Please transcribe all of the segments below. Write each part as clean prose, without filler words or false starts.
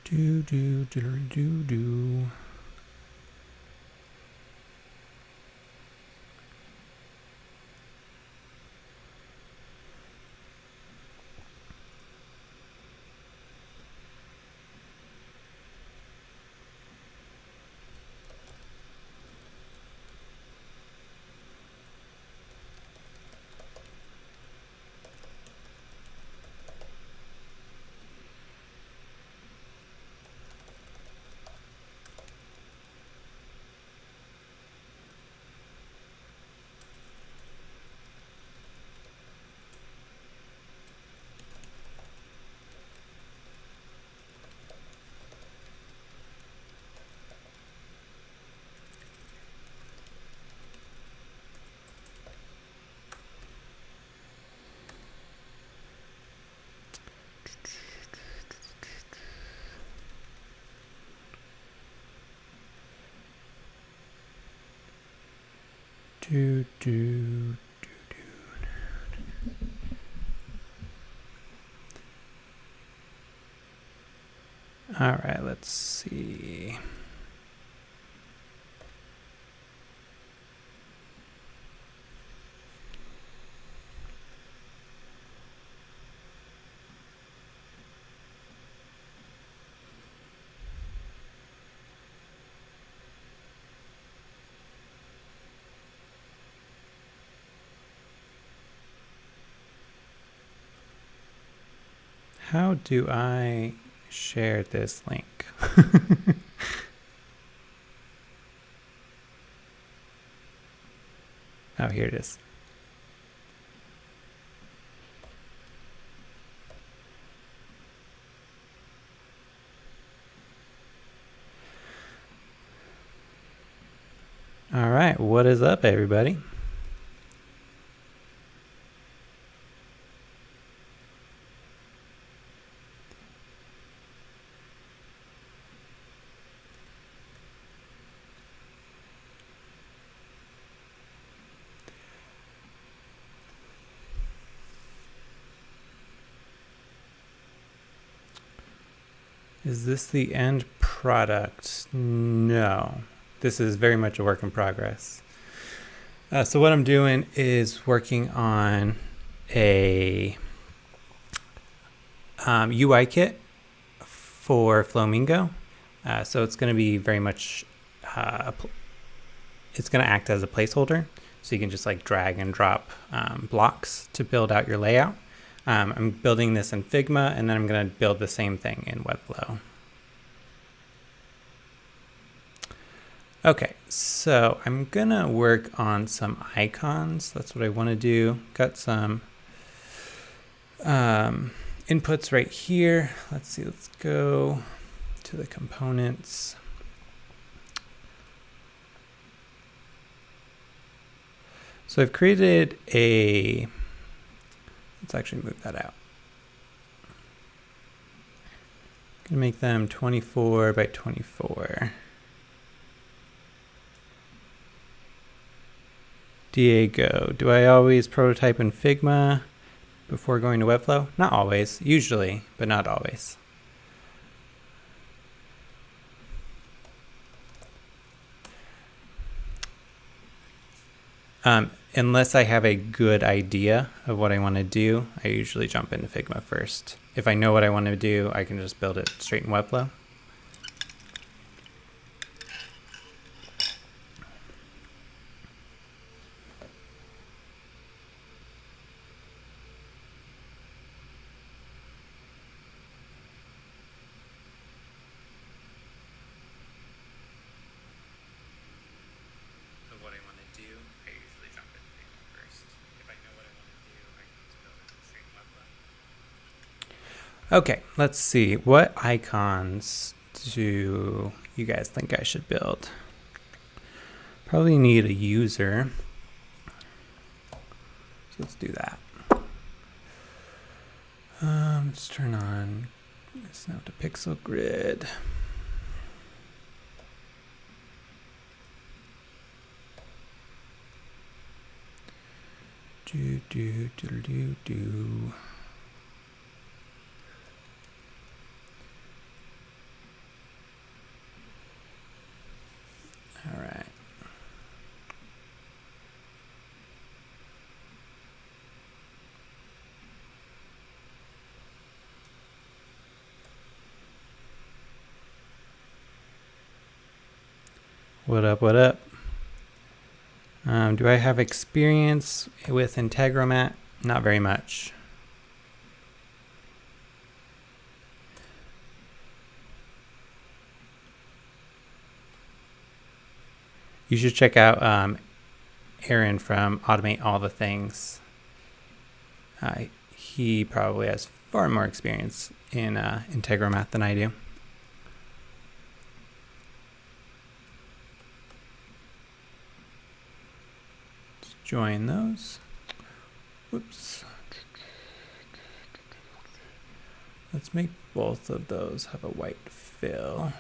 Do do do do do. Do, do, do, do. All right, let's see. How do I share this link? Oh, here it is. All right, what is up, everybody? Is this the end product? No, this is very much a work in progress. So what I'm doing is working on a UI kit for Flowmingo. So it's going to be very much, it's going to act as a placeholder. So you can just like drag and drop blocks to build out your layout. I'm building this in Figma, and then I'm going to build the same thing in Webflow. Okay, so I'm going to work on some icons. That's what I want to do. Got some inputs right here. Let's see, let's go to the components. So I've created a, let's actually move that out. I'm gonna make them 24 by 24. Diego, do I always prototype in Figma before going to Webflow? Not always, usually, but not always. Unless I have a good idea of what I want to do, I usually jump into Figma first. If I know what I want to do, I can just build it straight in Webflow. Okay, let's see. What icons do you guys think I should build? Probably need a user. So let's do that. Let's turn on Snap to Pixel Grid. Do. What up, what up? Do I have experience with Integromat? Not very much. You should check out Aaron from Automate All the Things. He probably has far more experience in Integromat than I do. Let's join those. Whoops. Let's make both of those have a white fill.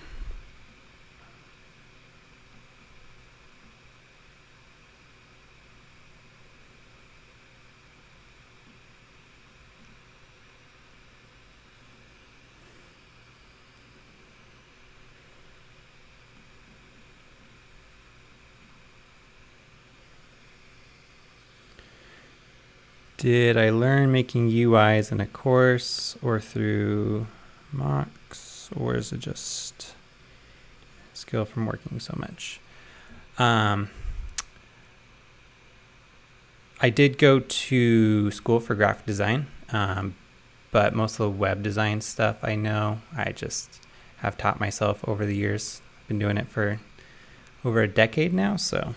Did I learn making UIs in a course or through mocks, or is it just skill from working so much? I did go to school for graphic design, but most of the web design stuff I know, I just have taught myself over the years. I've been doing it for over a decade now, so.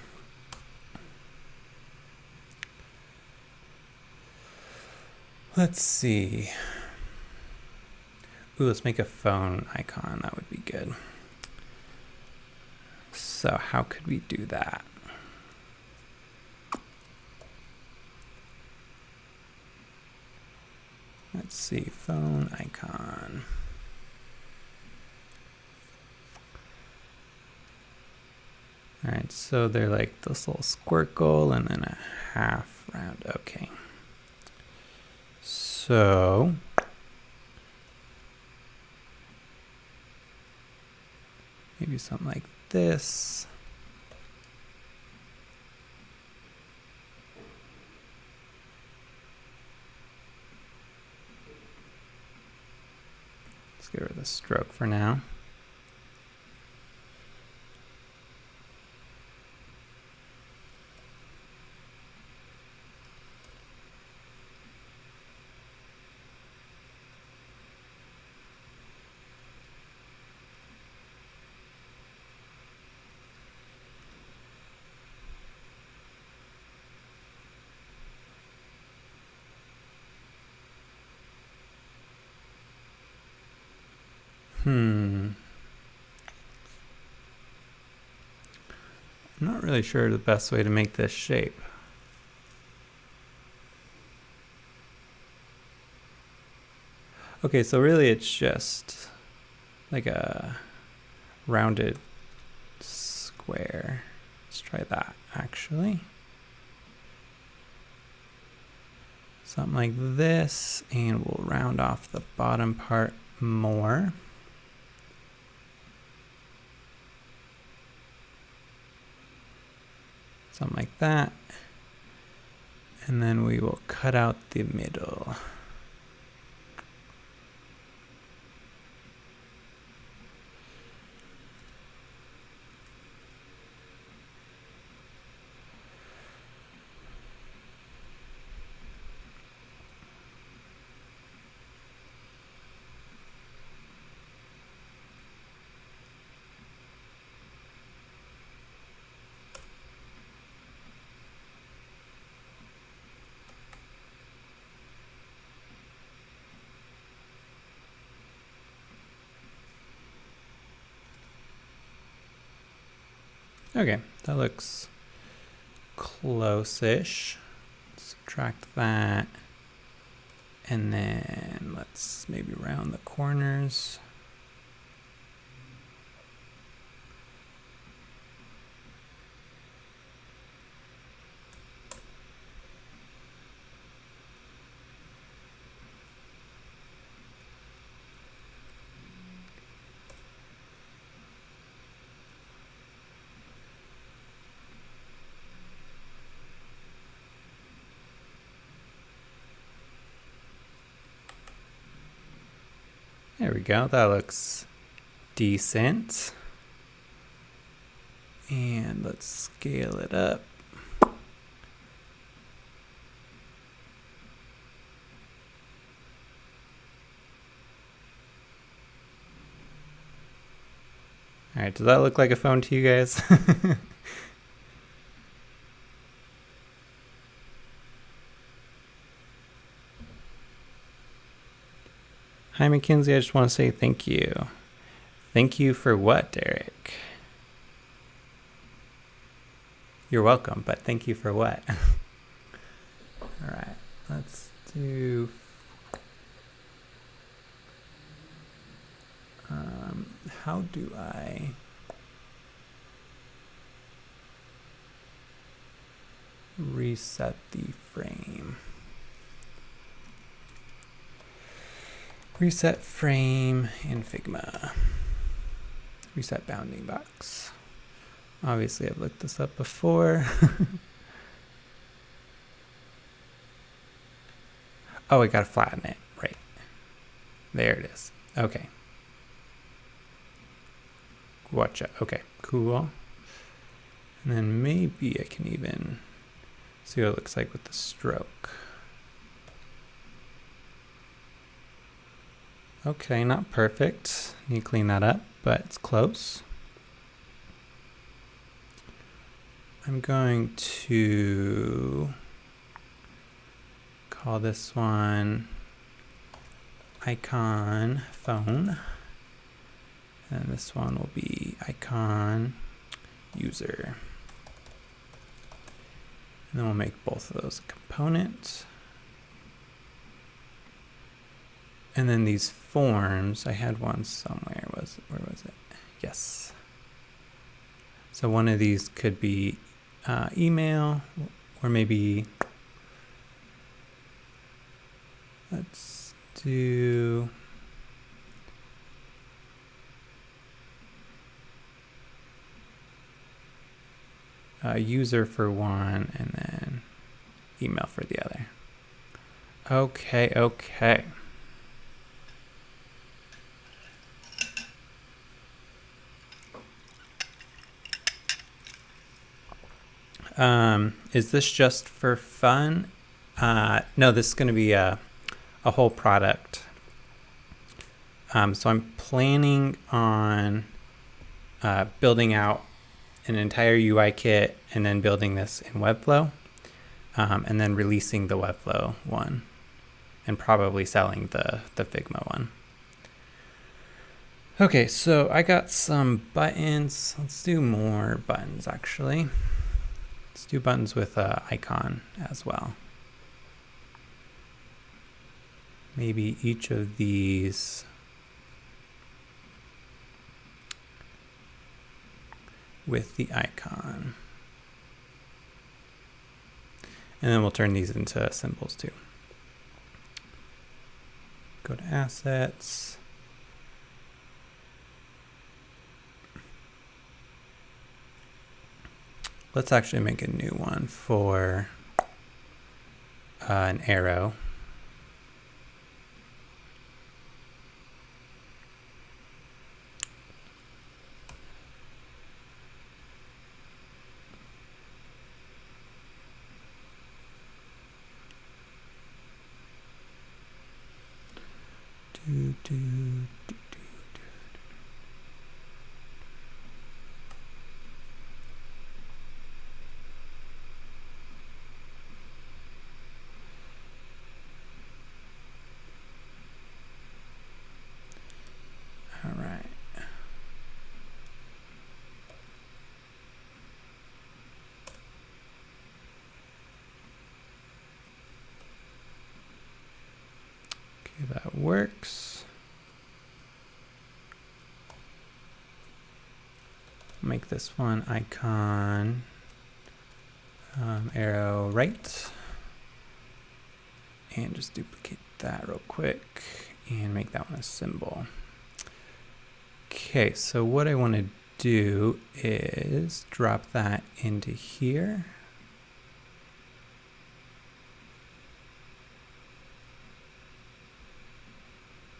Let's see. Ooh, let's make a phone icon. That would be good. So how could we do that? Let's see, phone icon. All right, so they're like this little squircle and then a half round. Okay. So maybe something like this. Let's get rid of the stroke for now. I'm not really sure the best way to make this shape. Okay, so really it's just like a rounded square. Let's try that actually. Something like this, and we'll round off the bottom part more. Something like that. And then we will cut out the middle. Okay, that looks close-ish. Subtract that. And then let's maybe round the corners. There we go, that looks decent. And let's scale it up. All right, does that look like a phone to you guys? Hi, Mackenzie. I just want to say thank you. Thank you for what, Derek? You're welcome, but thank you for what? All right, let's do... how do I... reset the frame? Reset frame in Figma. Reset bounding box. Obviously, I've looked this up before. Oh, I gotta flatten it. Right. There it is. Okay. Gotcha. Okay, cool. And then maybe I can even see what it looks like with the stroke. Okay, not perfect. Need to clean that up, but it's close. I'm going to call this one icon phone. And this one will be icon user. And then we'll make both of those a component. And then these forms, I had one somewhere. Where was it? Yes. So one of these could be email, or maybe let's do user for one, and then email for the other. Okay, okay. Is this just for fun? No, this is going to be a whole product. So I'm planning on building out an entire UI kit and then building this in Webflow, and then releasing the Webflow one and probably selling the Figma one. Okay, so I got some buttons. Let's do more buttons actually. Let's do buttons with icon as well. Maybe each of these with the icon. And then we'll turn these into symbols too. Go to assets. Let's actually make a new one for an arrow. All right. Okay, that works. Make this one icon, arrow right, and just duplicate that real quick and make that one a symbol. Okay, so what I want to do is drop that into here.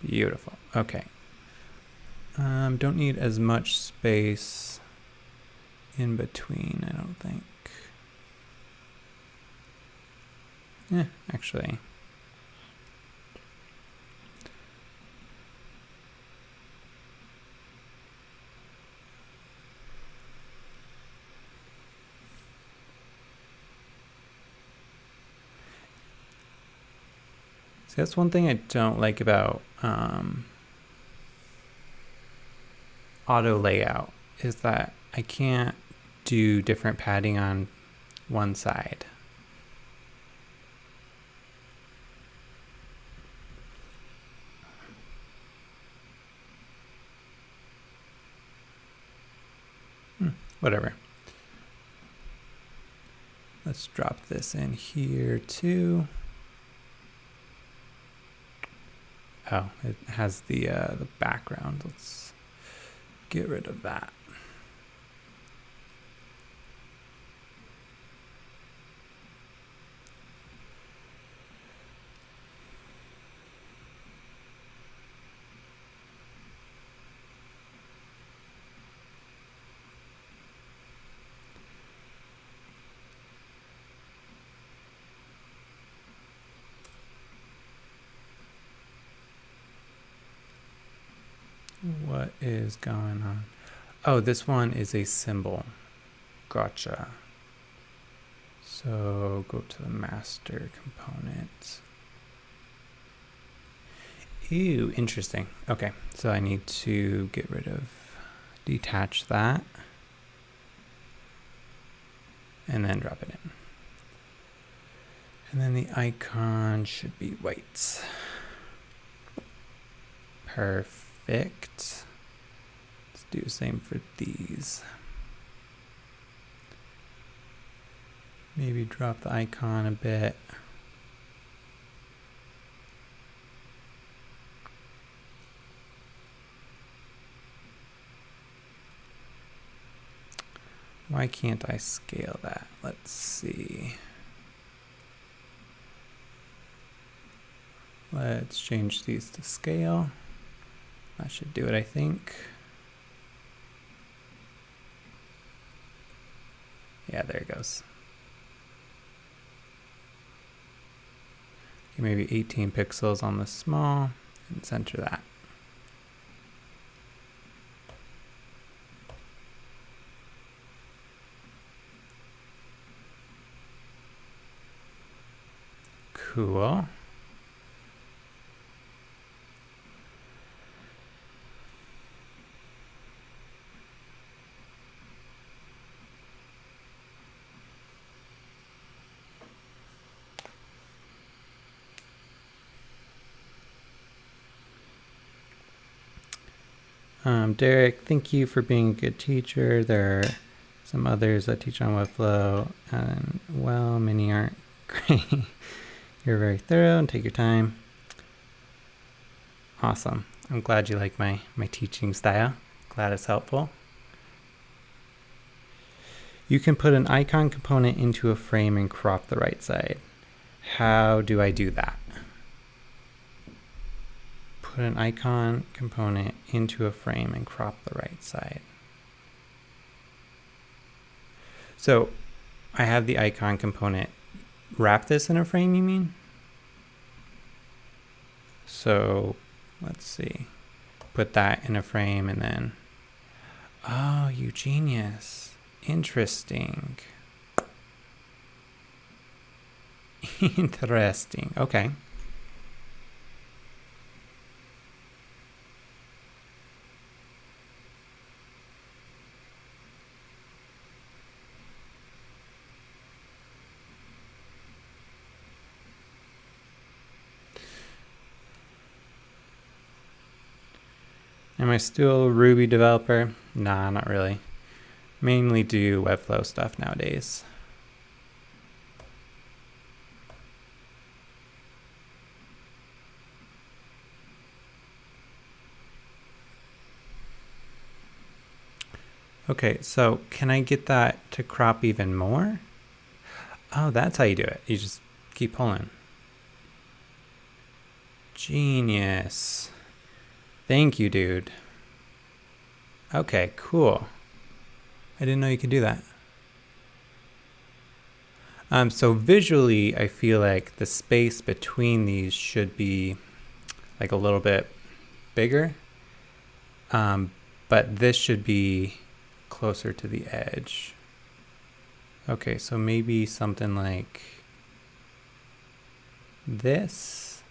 Beautiful. Okay. Don't need as much space in between, I don't think. Yeah, actually. So that's one thing I don't like about auto layout is that I can't do different padding on one side. Whatever. Let's drop this in here too. Oh, it has the background. Let's get rid of that. What is going on? Oh, this one is a symbol. Gotcha. So go to the master component. Ew, interesting. Okay, so I need to get rid of, detach that, and then drop it in. And then the icon should be white. Perfect. Let's do the same for these. Maybe drop the icon a bit. Why can't I scale that? Let's see. Let's change these to scale. That should do it, I think. Yeah, there it goes. Okay, maybe 18 pixels on the small and center that. Cool. Derek, thank you for being a good teacher. There are some others that teach on Webflow, and well, many aren't great. You're very thorough and take your time. Awesome. I'm glad you like my teaching style. Glad it's helpful. You can put an icon component into a frame and crop the right side. How do I do that? Put an icon component into a frame and crop the right side. So I have the icon component. Wrap this in a frame, you mean? So let's see. Put that in a frame and then, oh, you genius. Interesting. Interesting. Okay. Am I still a Ruby developer? Nah, not really. Mainly do Webflow stuff nowadays. Okay, so can I get that to crop even more? Oh, that's how you do it. You just keep pulling. Genius. Thank you, dude. Okay, cool. I didn't know you could do that. So visually, I feel like the space between these should be like a little bit bigger. But this should be closer to the edge. Okay, so maybe something like this.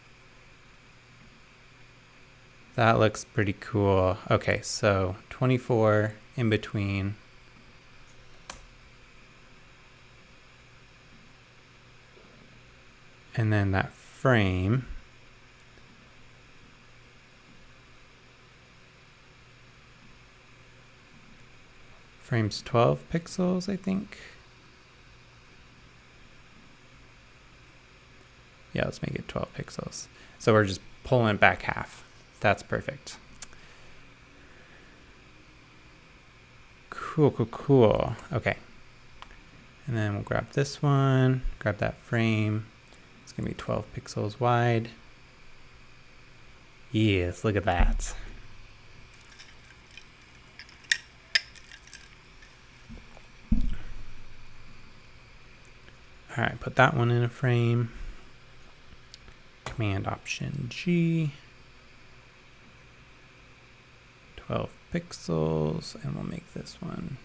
That looks pretty cool. Okay, so 24 in between. And then that frame. Frame's 12 pixels, I think. Yeah, let's make it 12 pixels. So we're just pulling it back half. That's perfect. Cool, cool, cool. Okay. And then we'll grab this one, grab that frame. It's gonna be 12 pixels wide. Yes, look at that. All right, put that one in a frame. Command Option G. 12 pixels, and we'll make this one.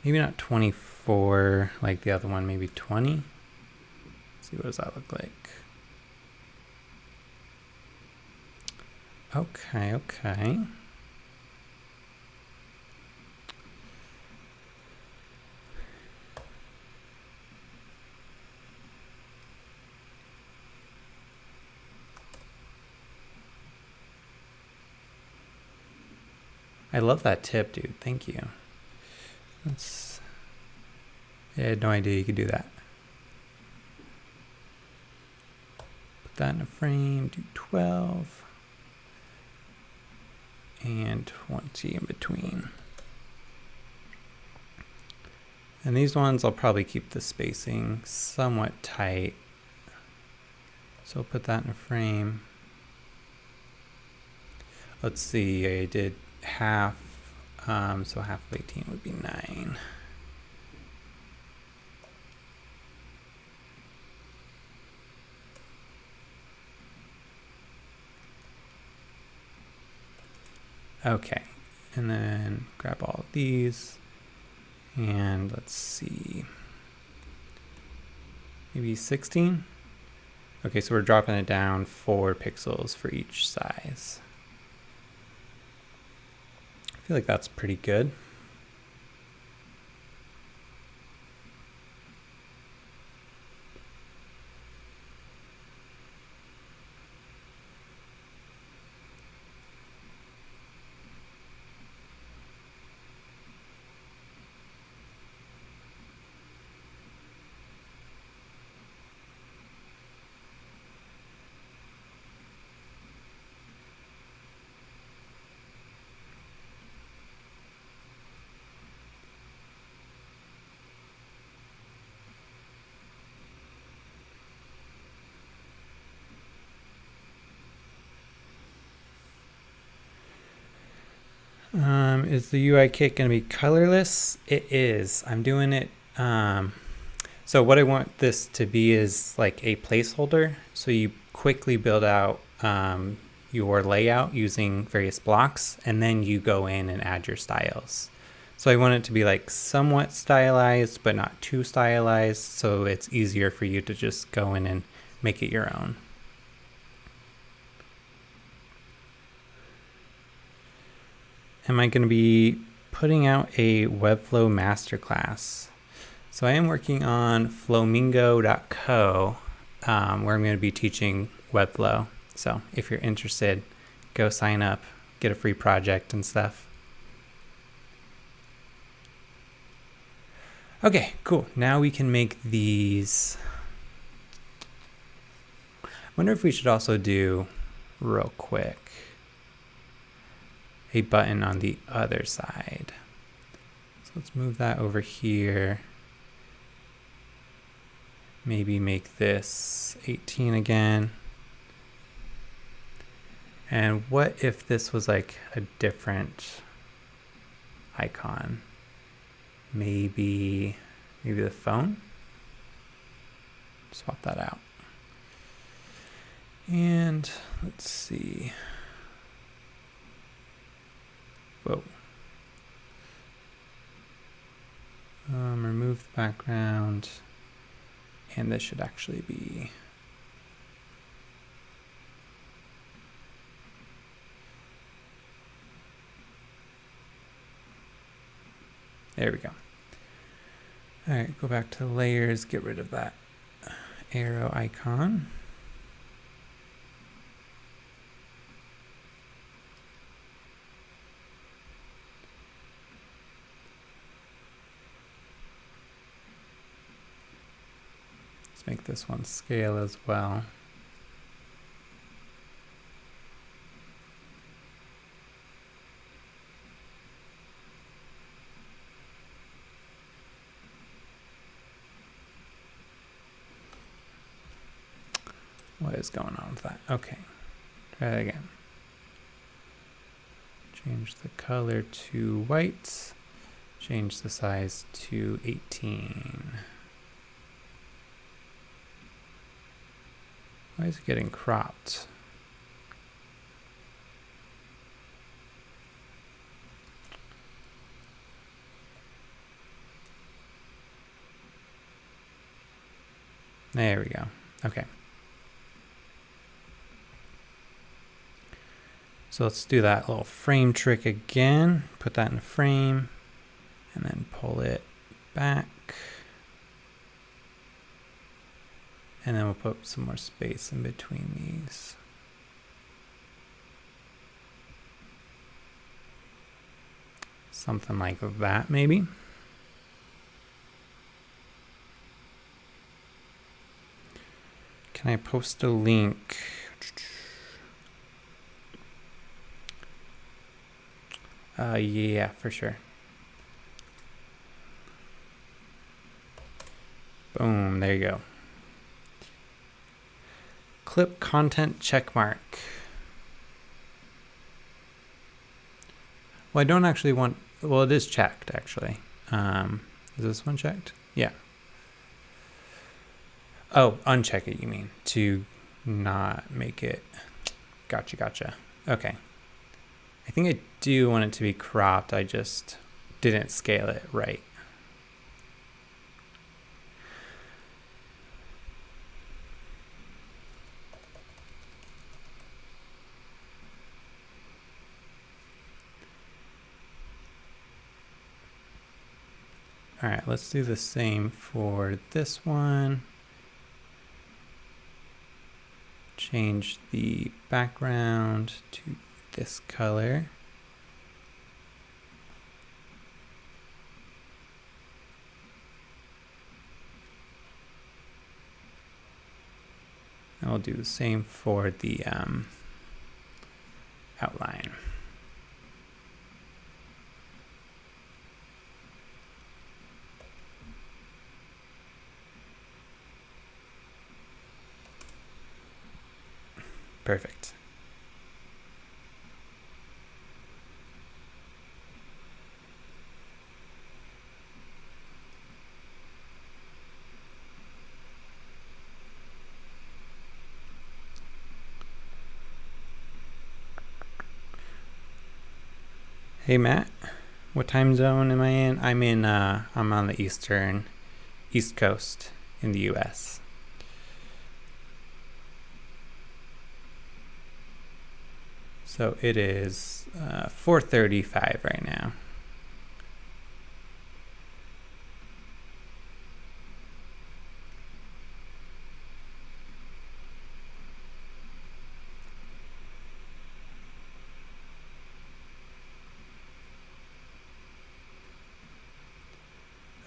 Maybe not 24 like the other one, maybe 20. Let's see, what does that look like? Okay, okay. I love that tip, dude. Thank you. I had no idea you could do that. Put that in a frame, do 12. And 20 in between. And these ones, I'll probably keep the spacing somewhat tight. So put that in a frame. Let's see, I did half, so half of 18 would be 9. Okay, and then grab all of these, and let's see, maybe 16? Okay, so we're dropping it down 4 pixels for each size. I feel like that's pretty good. Is the UI kit going to be colorless? It is. I'm doing it. So what I want this to be is like a placeholder. So you quickly build out your layout using various blocks, and then you go in and add your styles. So I want it to be like somewhat stylized, but not too stylized. So it's easier for you to just go in and make it your own. Am I going to be putting out a Webflow masterclass? So I am working on Flowmingo.co, where I'm going to be teaching Webflow. So if you're interested, go sign up, get a free project and stuff. Okay, cool. Now we can make these. I wonder if we should also do, real quick, a button on the other side. So let's move that over here. Maybe make this 18 again. And what if this was like a different icon. Maybe the phone. Swap that out. And let's see. Whoa. Remove the background. And this should actually be there we go. All right, go back to layers, get rid of that arrow icon. Let's make this one scale as well. What is going on with that? Okay, try that again. Change the color to white. Change the size to 18. Why is it getting cropped? There we go. Okay. So let's do that little frame trick again. Put that in a frame and then pull it back. And then we'll put some more space in between these. Something like that, maybe. Can I post a link? Yeah, for sure. Boom, there you go. Clip content checkmark. Well, I don't actually want, well, it is checked actually. Is this one checked? Yeah. Oh, uncheck it, you mean, to not make it. Gotcha. Okay. I think I do want it to be cropped. I just didn't scale it right. All right, let's do the same for this one. Change the background to this color. And we'll do the same for the outline. Perfect. Hey Matt, what time zone am I in? I'm on the East Coast in the US. So it is 4:35 right now.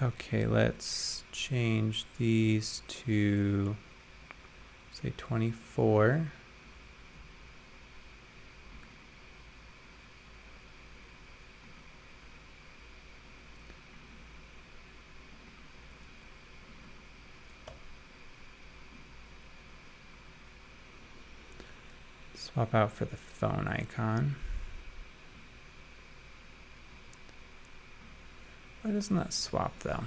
Okay, let's change these to, say, 24. Swap out for the phone icon. Why doesn't that swap though?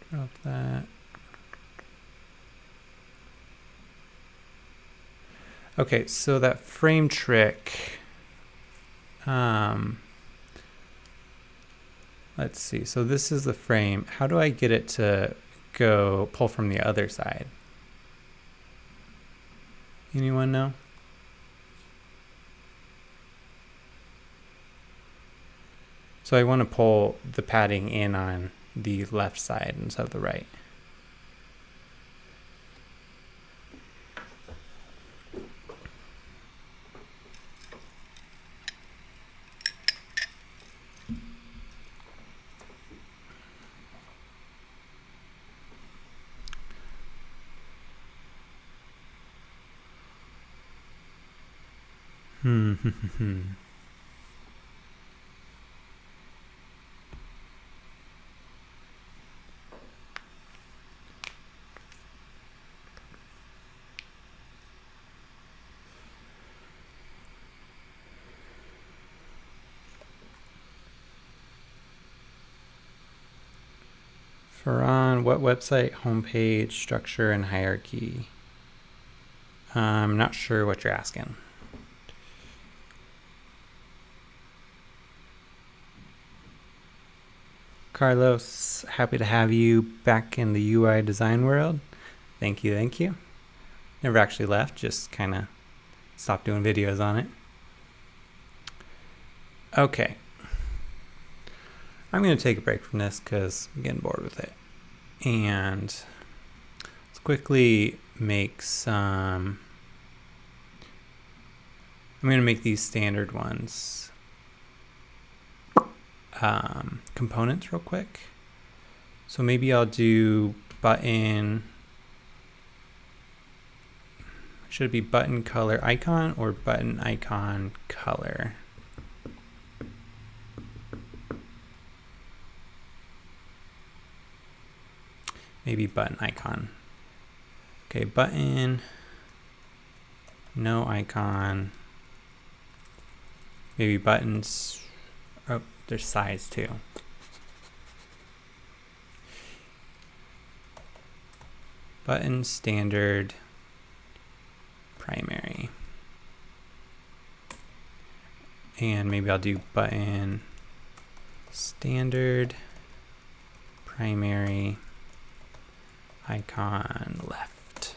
Drop that. Okay, so that frame trick, let's see. So this is the frame. How do I get it to go pull from the other side? Anyone know? So I want to pull the padding in on the left side instead of the right. Farhan, what website, homepage, structure, and hierarchy? I'm not sure what you're asking. Carlos, happy to have you back in the UI design world. Thank you, thank you. Never actually left, just kind of stopped doing videos on it. Okay. I'm going to take a break from this because I'm getting bored with it. And let's quickly make some... I'm going to make these standard ones. Components real quick. So maybe I'll do button... Should it be button color icon or button icon color? Maybe button icon. Okay, button, no icon. Maybe buttons. Oh, there's size too. Button standard primary. And maybe I'll do button standard primary icon left.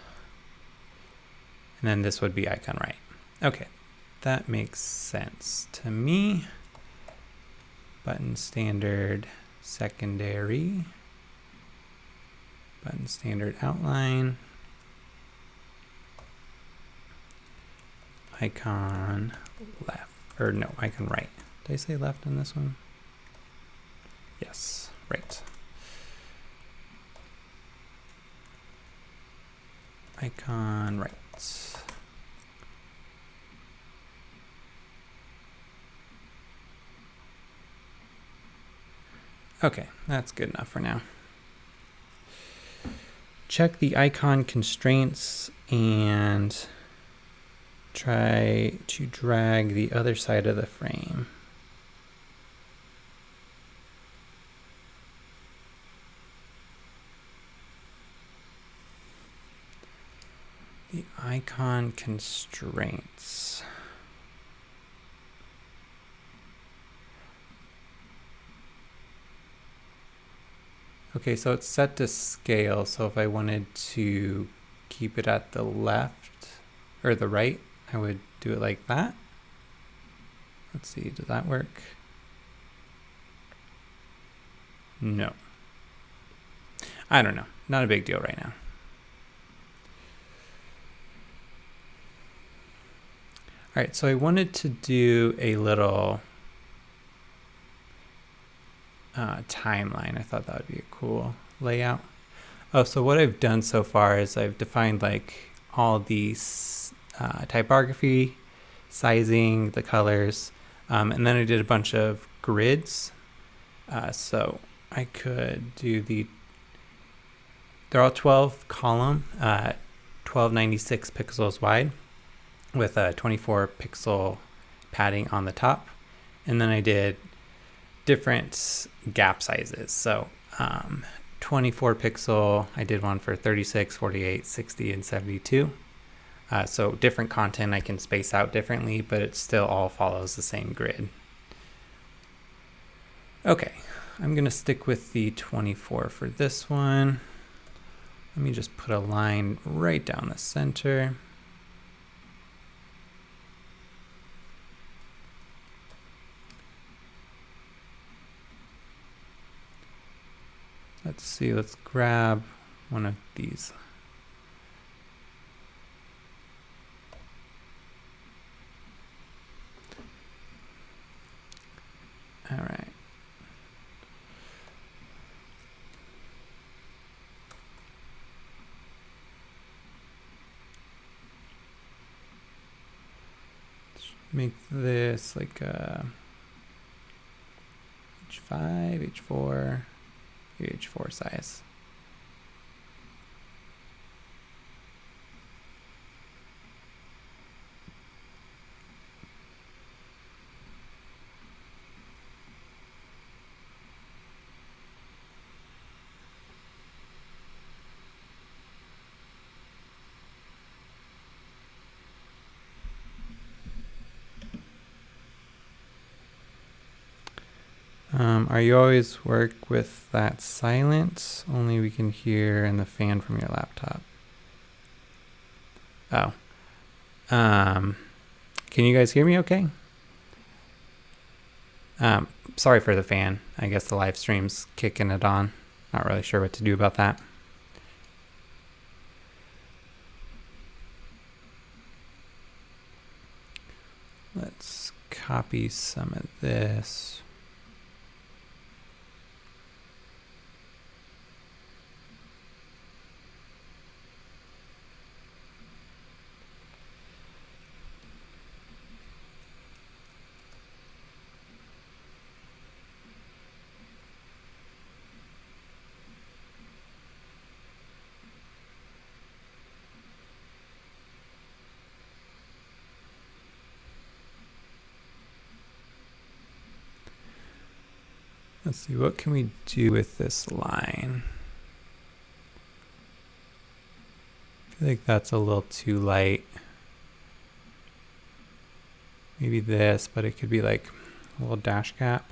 And then this would be icon right. Okay, that makes sense to me. Button standard secondary. Button standard outline. Icon left, or no, icon right. Did I say left on this one? Yes, right. Icon right. Okay, that's good enough for now. Check the icon constraints and try to drag the other side of the frame. The icon constraints. Okay, so it's set to scale. So if I wanted to keep it at the left or the right, I would do it like that. Let's see, does that work? No. I don't know. Not a big deal right now. All right, so I wanted to do a little timeline. I thought that would be a cool layout. Oh, so what I've done so far is I've defined like all these typography, sizing, the colors, and then I did a bunch of grids. So I could do they're all 12 column, 1296 pixels wide with a 24 pixel padding on the top. And then I did different gap sizes. So 24 pixel, I did one for 36, 48, 60, and 72. So different content I can space out differently, but it still all follows the same grid. Okay, I'm gonna stick with the 24 for this one. Let me just put a line right down the center. Let's see, let's grab one of these. All right. Let's make this like a H5, H4, H4 size. Are you always work with that silence? Only we can hear and the fan from your laptop. Oh. Can you guys hear me okay? Sorry for the fan. I guess the live stream's kicking it on. Not really sure what to do about that. Let's copy some of this. Let's see, what can we do with this line? I feel like that's a little too light. Maybe this, but it could be like a little dash gap.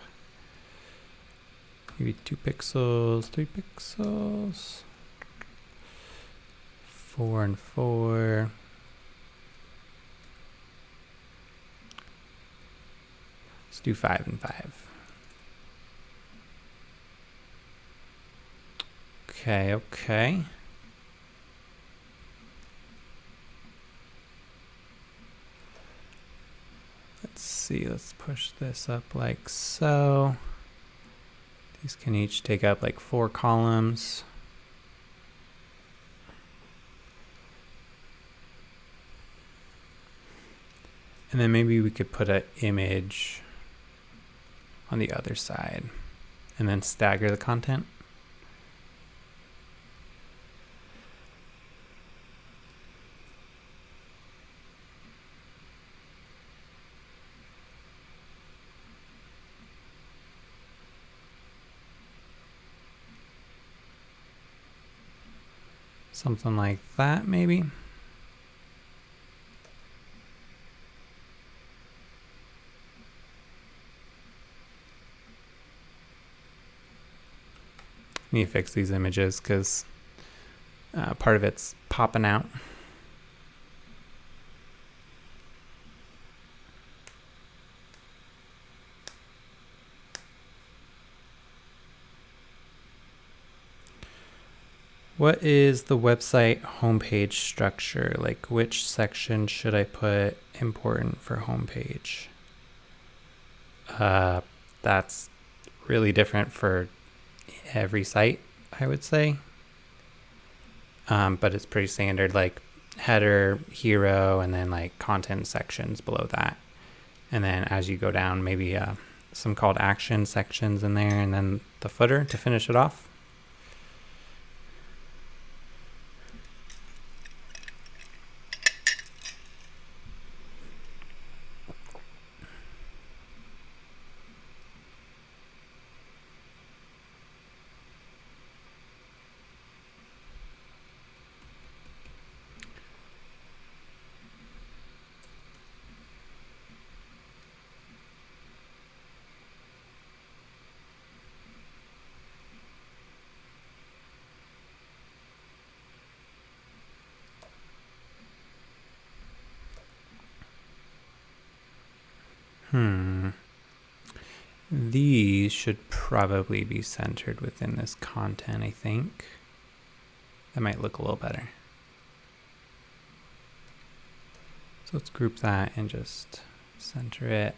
Maybe 2 pixels, 3 pixels. 4 and 4. Let's do 5 and 5. Okay. Let's see, let's push this up like so. These can each take up like 4 columns. And then maybe we could put an image on the other side and then stagger the content. Something like that, maybe. Need to fix these images because part of it's popping out. What is the website homepage structure? Like, which section should I put important for homepage? That's really different for every site, I would say. But it's pretty standard, like header, hero, and then like content sections below that. And then as you go down, maybe some call to action sections in there, and then the footer to finish it off. These should probably be centered within this content, I think. That might look a little better. So let's group that and just center it.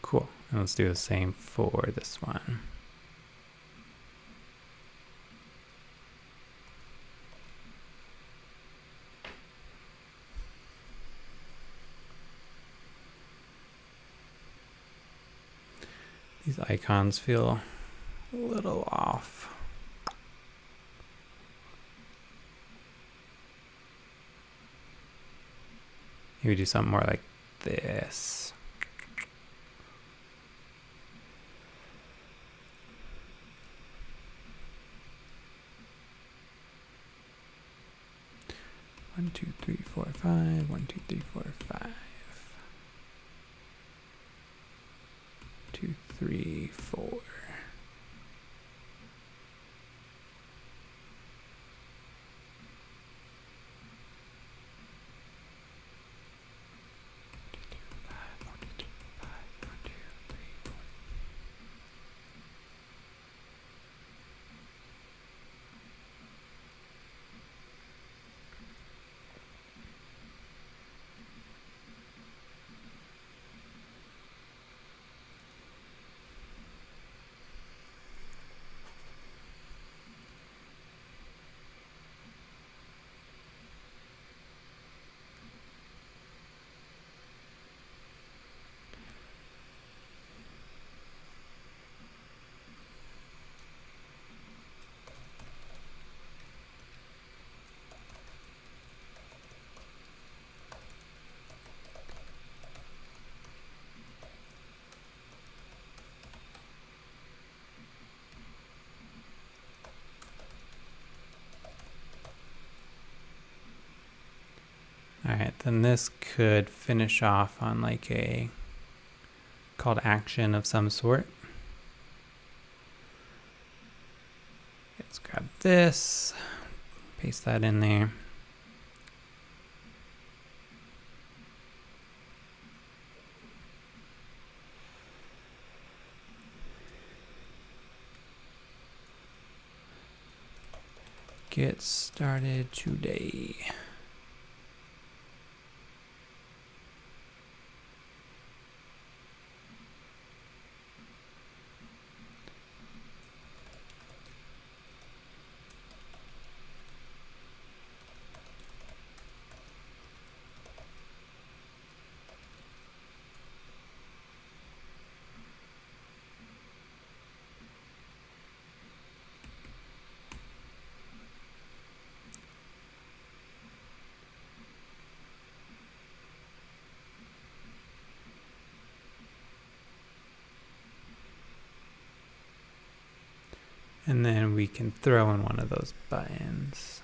Cool. And let's do the same for this one. These icons feel a little off. Maybe do something more like this. One, two, three, four, five. 1, 2, 3, 4, 5. 2, 3, 4. All right, then this could finish off on like a call to action of some sort. Let's grab this, paste that in there. Get started today. And then we can throw in one of those buttons.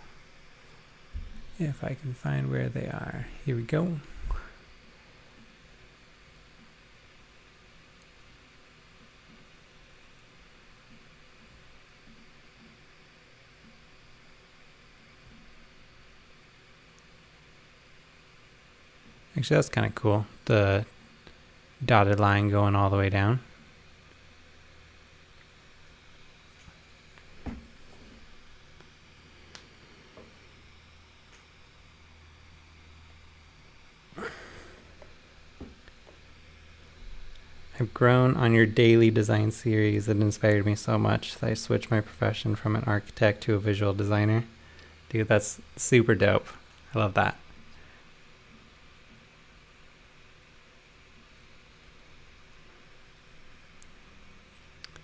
If I can find where they are. Here we go. Actually, that's kind of cool. The dotted line going all the way down. I've grown on your daily design series. It inspired me so much that I switched my profession from an architect to a visual designer. Dude, that's super dope. I love that.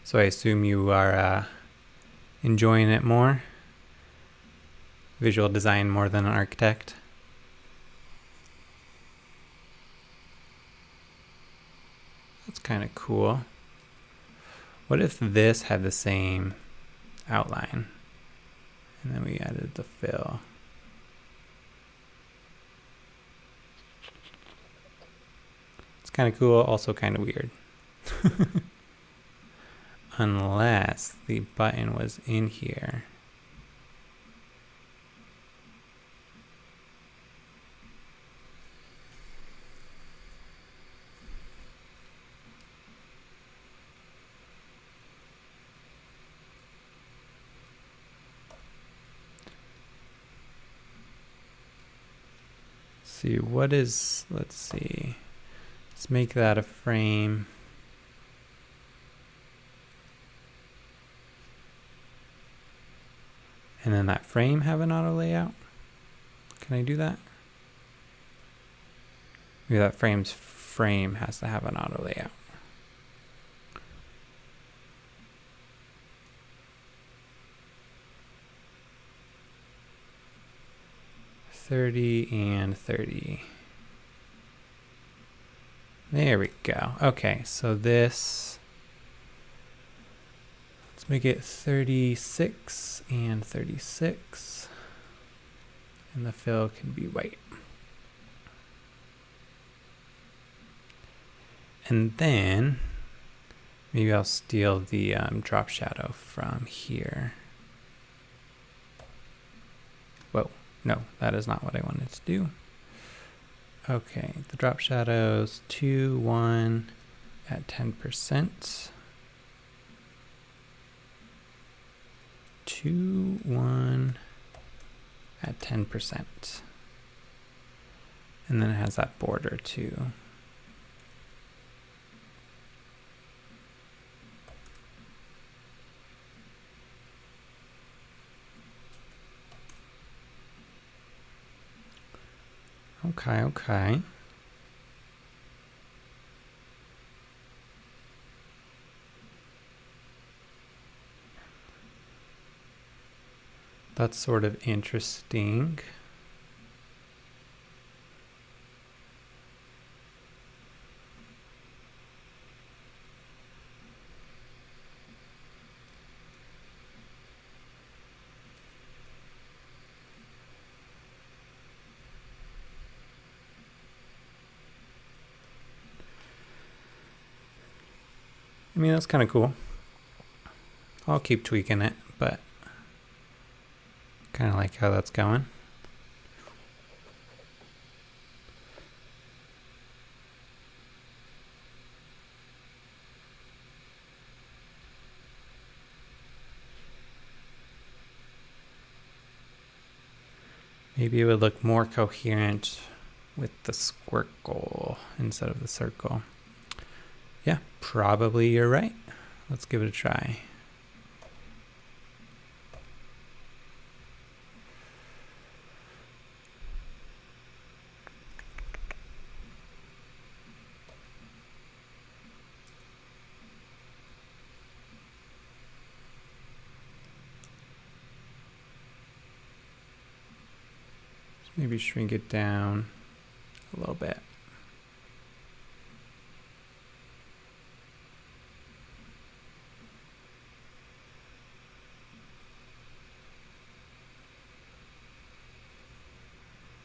So I assume you are enjoying it more? Visual design more than an architect? That's kind of cool. What if this had the same outline and then we added the fill? It's kind of cool, also kind of weird. Unless the button was in here. See, what is, let's see. Let's make that a frame. And then that frame have an auto layout? Can I do that? Maybe that frame has to have an auto layout. $30 and $30. There we go. Okay, so this, let's make it 36 and 36. And the fill can be white. And then maybe I'll steal the drop shadow from here. Whoa, no, that is not what I wanted to do. Okay, the drop shadows 2, 1 at 10%. 2, 1 at 10%. And then it has that border too. Okay, okay. That's sort of interesting. I mean, that's kind of cool. I'll keep tweaking it, but kind of like how that's going. Maybe it would look more coherent with the squircle instead of the circle. Yeah, probably you're right. Let's give it a try. Maybe shrink it down a little bit.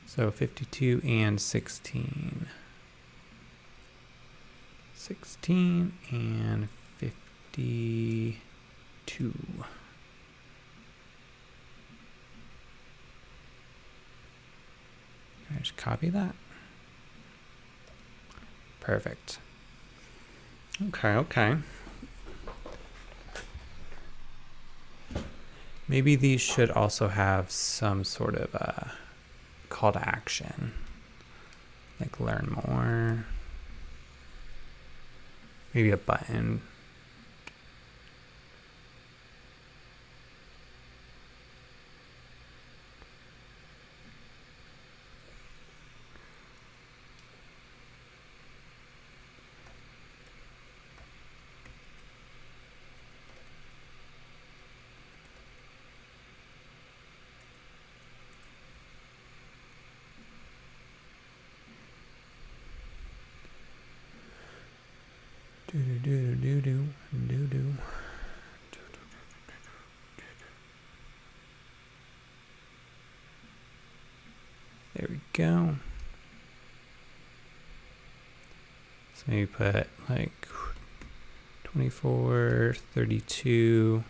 So 52 and 16. 16 and 52. Can I just copy that? Perfect. Okay, okay. Maybe these should also have some sort of call to action, like learn more, maybe a button. There we go. So maybe put like 24, 32,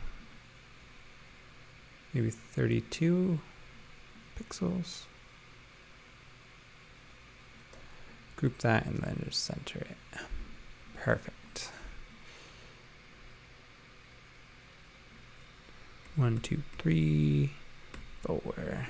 maybe 32 pixels. Group that and then just center it. Perfect. 1, 2, 3, 4.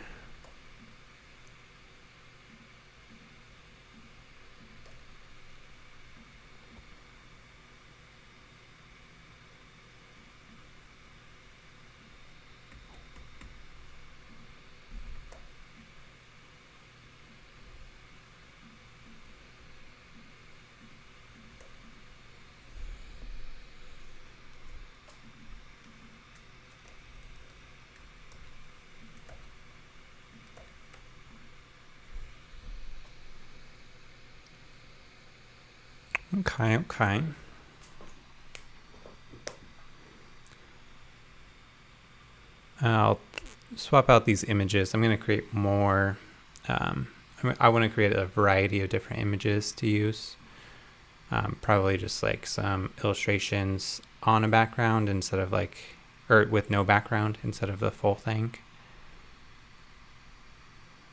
Okay. I'll swap out these images. I'm going to create more. I want to create a variety of different images to use. Probably just like some illustrations on a background instead of like, or with no background instead of the full thing.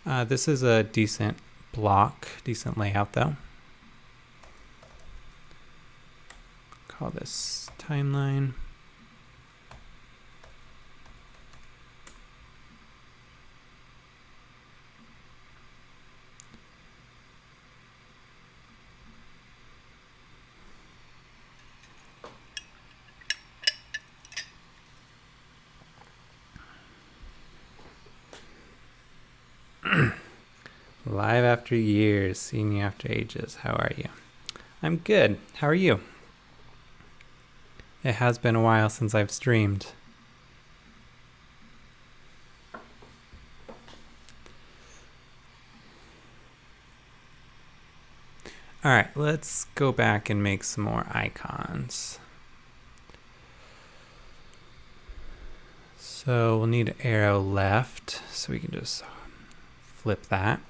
This is a decent block, decent layout though. Call this timeline. Live after years, seeing you after ages. How are you? I'm good. How are you? It has been a while since I've streamed. All right, let's go back and make some more icons. So we'll need arrow left, so we can just flip that.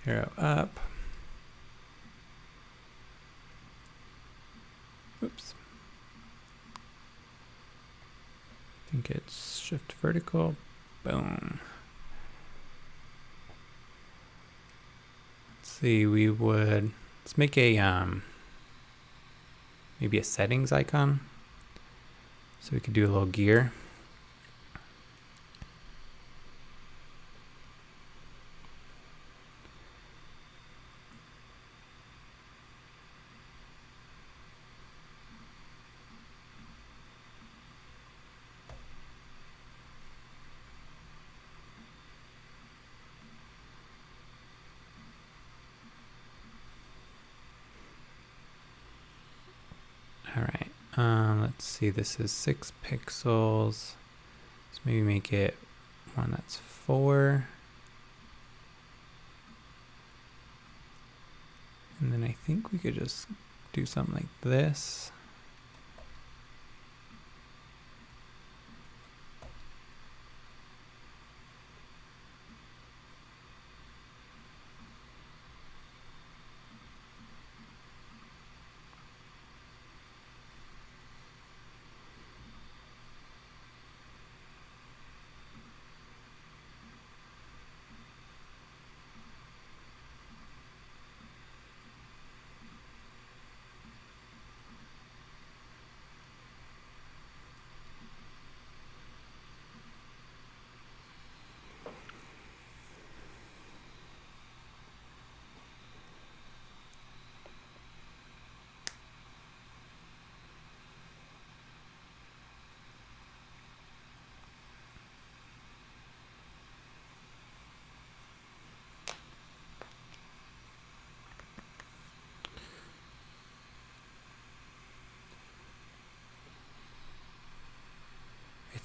Arrow up. Oops. I think it's shift vertical. Boom. Let's see, let's make a, maybe a settings icon. So we could do a little gear. All right, let's see, this is 6 pixels. Let's maybe make it one that's 4. And then I think we could just do something like this.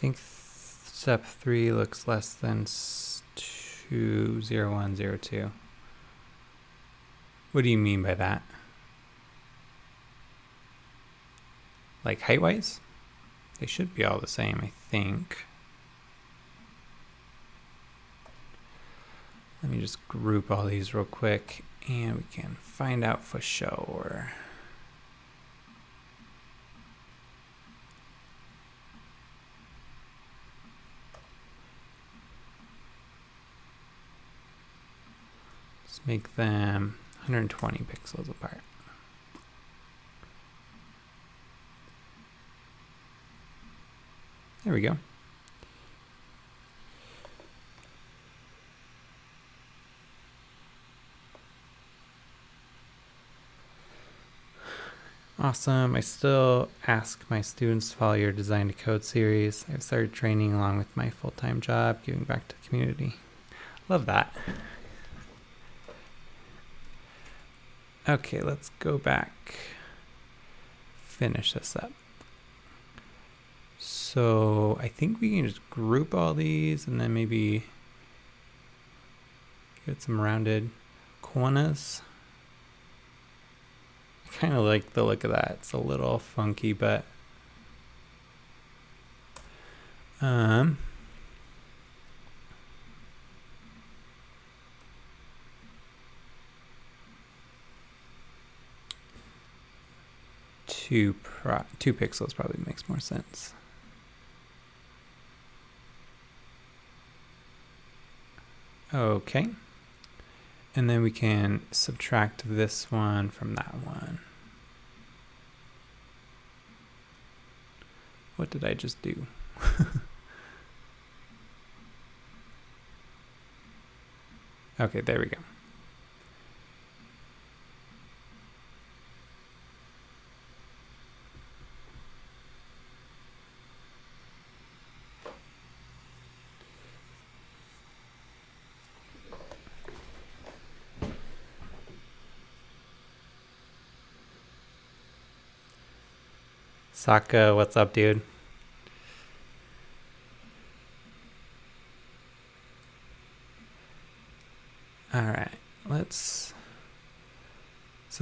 think step 3 looks less than 20102. What do you mean by that? Like height-wise? They should be all the same, I think. Let me just group all these real quick and we can find out for sure. Let's make them 120 pixels apart. There we go. Awesome. I still ask my students to follow your design to code series. I've started training along with my full-time job, giving back to the community. Love that. Okay, let's go back. Finish this up. So I think we can just group all these and then maybe get some rounded corners. I kind of like the look of that. It's a little funky, but two pixels probably makes more sense. Okay. And then we can subtract this one from that one. What did I just do? Okay, there we go. Saka, what's up, dude? All right, so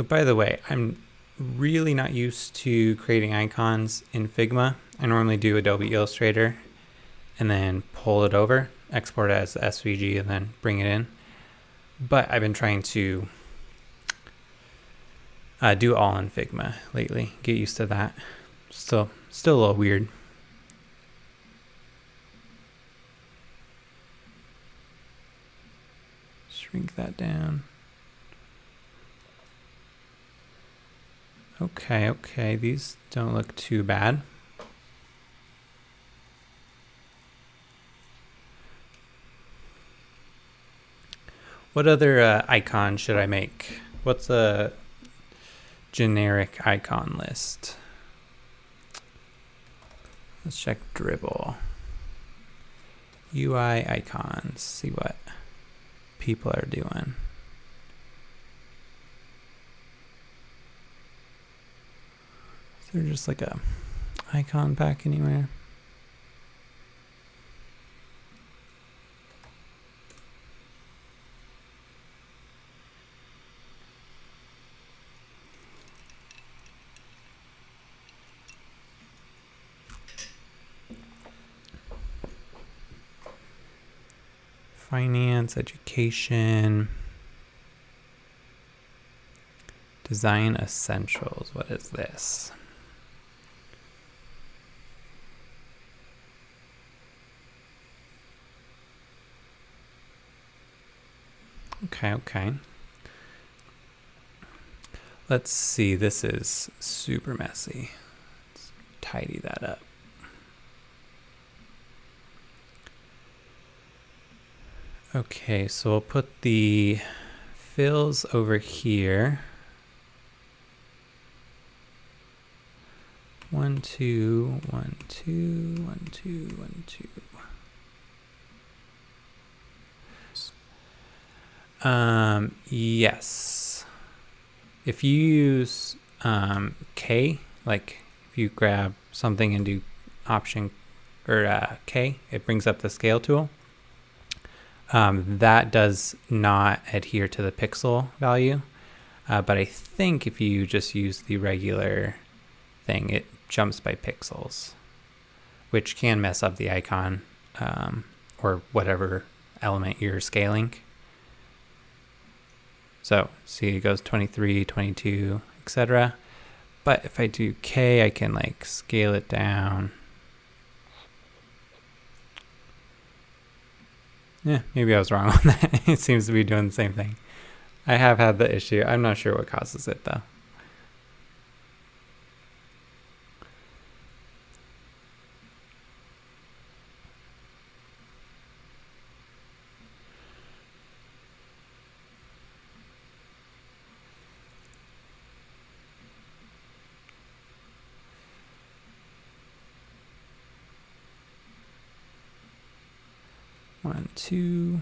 by the way, I'm really not used to creating icons in Figma. I normally do Adobe Illustrator and then pull it over, export it as SVG and then bring it in. But I've been trying to do all in Figma lately, get used to that. Still a little weird. Shrink that down. Okay, these don't look too bad. What other icon should I make? What's a generic icon list? Let's check Dribble. UI icons, see what people are doing. Is there just like a icon pack anywhere? Finance, education, design essentials. What is this? Okay. Let's see, this is super messy. Let's tidy that up. Okay, so we'll put the fills over here. 1, 2, 1, 2, 1, 2, 1, 2. Yes. If you use K, like if you grab something and do Option or K, it brings up the scale tool. That does not adhere to the pixel value, but I think if you just use the regular thing, it jumps by pixels, which can mess up the icon or whatever element you're scaling. So see, it goes 23, 22, etc. But if I do K, I can like scale it down. Yeah, maybe I was wrong on that. It seems to be doing the same thing. I have had the issue. I'm not sure what causes it though. One, two.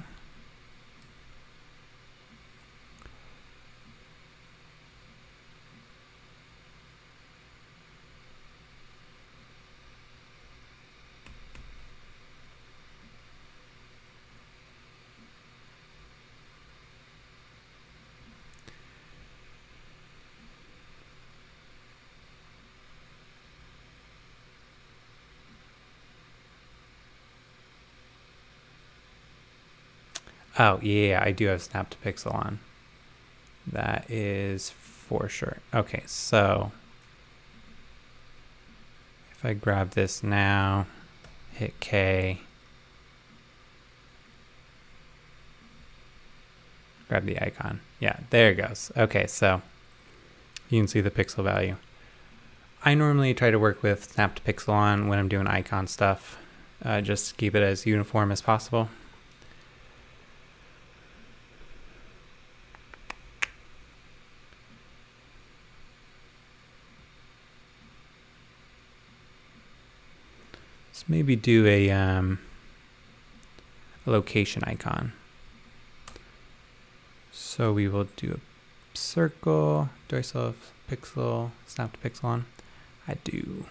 Oh, yeah, I do have snap to pixel on. That is for sure. Okay, so if I grab this now, hit K, grab the icon. Yeah, there it goes. Okay, so you can see the pixel value. I normally try to work with snap to pixel on when I'm doing icon stuff, just to keep it as uniform as possible. Let's maybe do a location icon. So we will do a circle. Do I still have pixel, snap to pixel on? I do.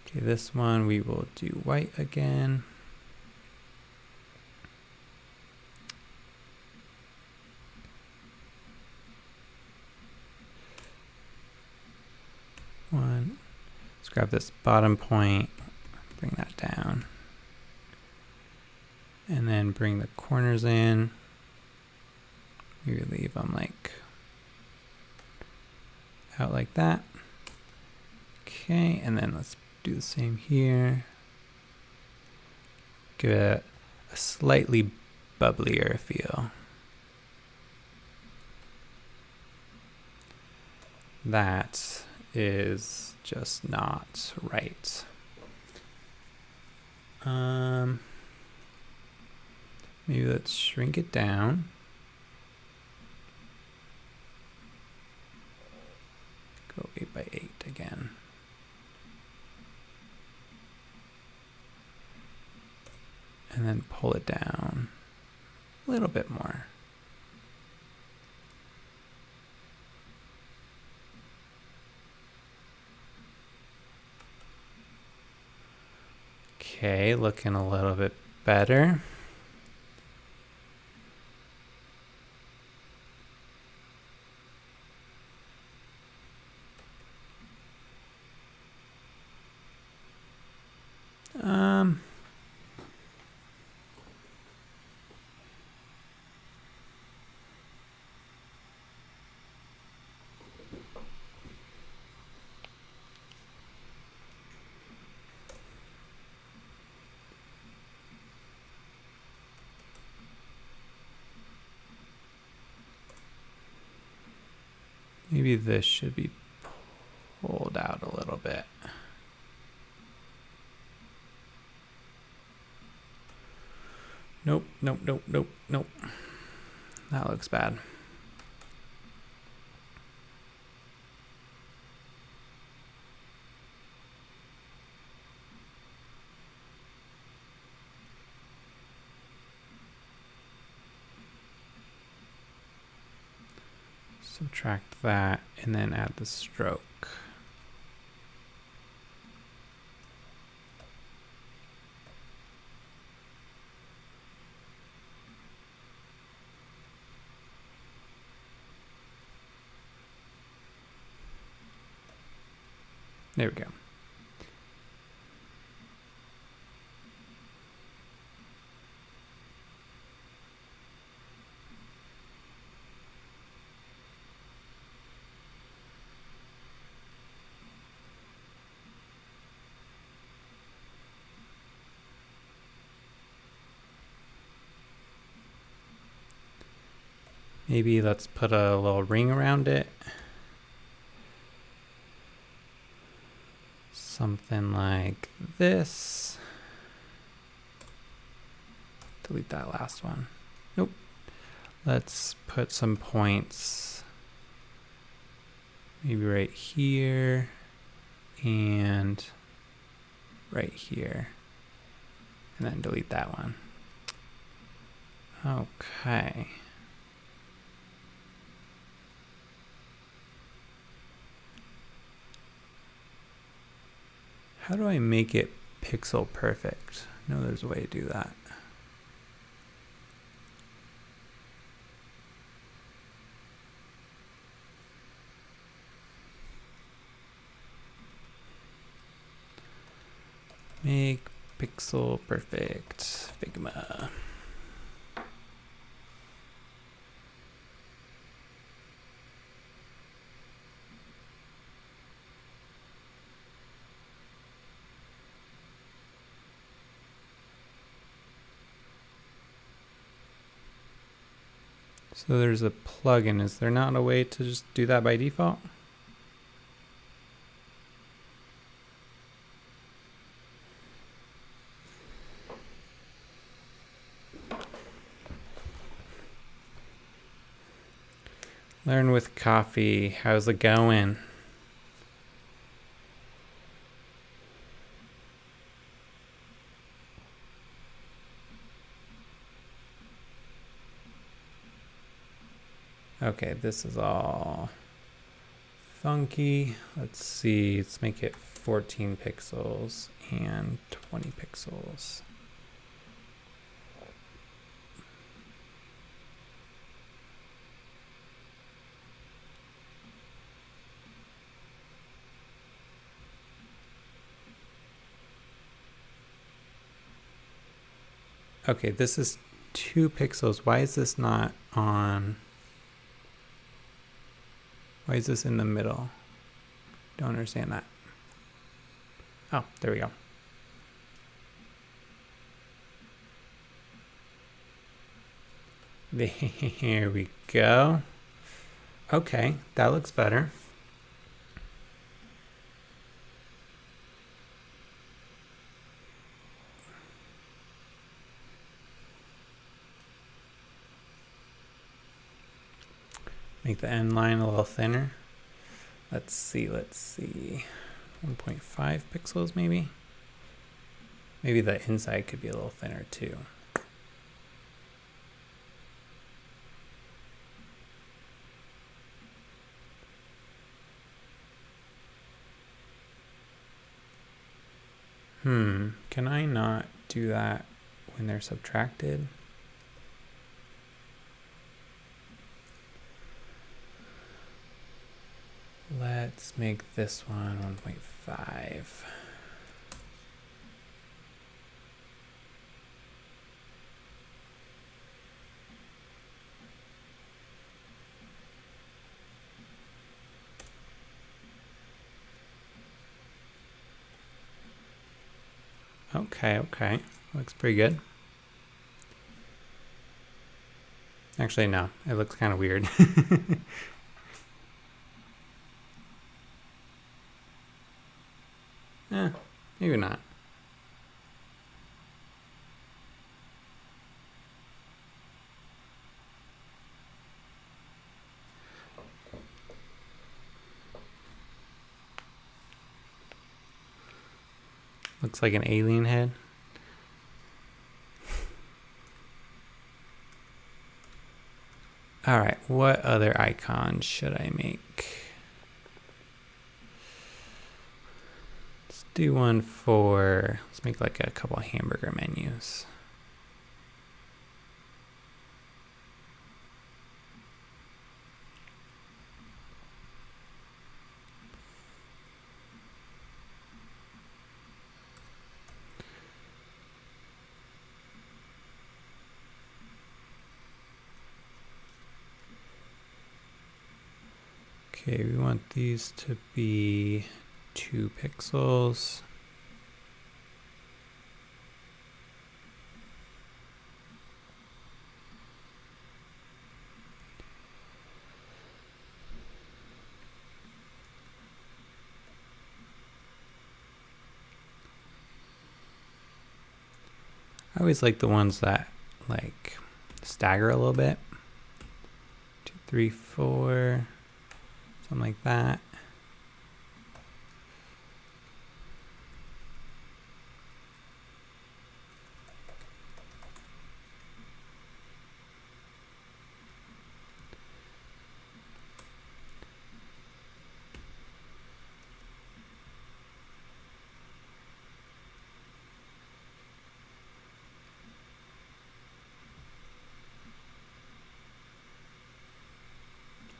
Okay, this one we will do white again. One. Let's grab this bottom point, bring that down. And then bring the corners in. Maybe leave them like out like that. Okay, and then let's do the same here. Give it a slightly bubblier feel. That is just not right. Maybe let's shrink it down. Go 8 by 8 again. And then pull it down a little bit more. Okay, looking a little bit better. Maybe this should be pulled out a little bit. Nope, nope, nope, nope, nope. That looks bad. Subtract that and then add the stroke. There we go. Maybe let's put a little ring around it. Something like this. Delete that last one. Nope. Let's put some points. Maybe right here and right here. And then delete that one. Okay. How do I make it pixel perfect? I know there's a way to do that. Make pixel perfect, Figma. So there's a plugin. Is there not a way to just do that by default? Learn with coffee. How's it going? Okay, this is all funky. Let's see, let's make it 14 pixels and 20 pixels. Okay, this is 2 pixels. Why is this not on? Why is this in the middle? Don't understand that. Oh, there we go. There we go. Okay, that looks better. Make the end line a little thinner. Let's see. 1.5 pixels maybe? Maybe the inside could be a little thinner too. Can I not do that when they're subtracted? Let's make this one 1.5. Okay. Looks pretty good. Actually, no. It looks kind of weird. Maybe not. Looks like an alien head. All right, what other icons should I make? Let's do one for, let's make like a couple of hamburger menus. Okay, we want these to be 2 pixels. I always like the ones that like stagger a little bit. 2, 3, 4, something like that.